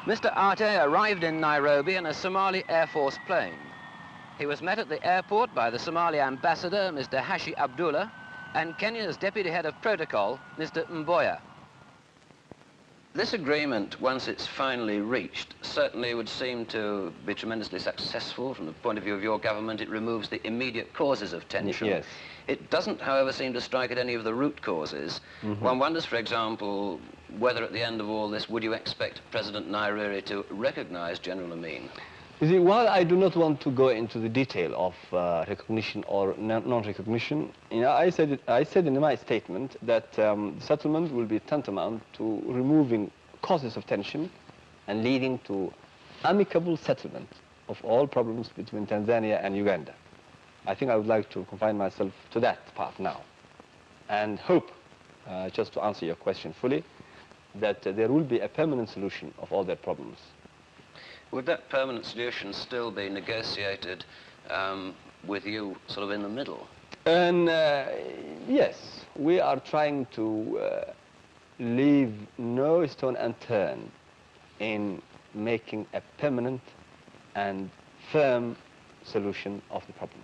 Mr. Ate arrived in Nairobi in a Somali Air Force plane. He was met at the airport by the Somali ambassador, Mr. Hashi Abdullah, and Kenya's deputy head of protocol, Mr. Mboya. This agreement, once it's finally reached, certainly would seem to be tremendously successful from the point of view of your government. It removes the immediate causes of tension. Yes. It doesn't, however, seem to strike at any of the root causes. One wonders, for example, whether at the end of all this, would you expect President Nyerere to recognize General Amin? You see, while I do not want to go into the detail of recognition or non-recognition, I said in my statement that the settlement will be tantamount to removing causes of tension and leading to amicable settlement of all problems between Tanzania and Uganda. I think I would like to confine myself to that part now and hope, just to answer your question fully, that there will be a permanent solution of all their problems. Would that permanent solution still be negotiated with you sort of in the middle? And yes, we are trying to leave no stone unturned in making a permanent and firm solution of the problem.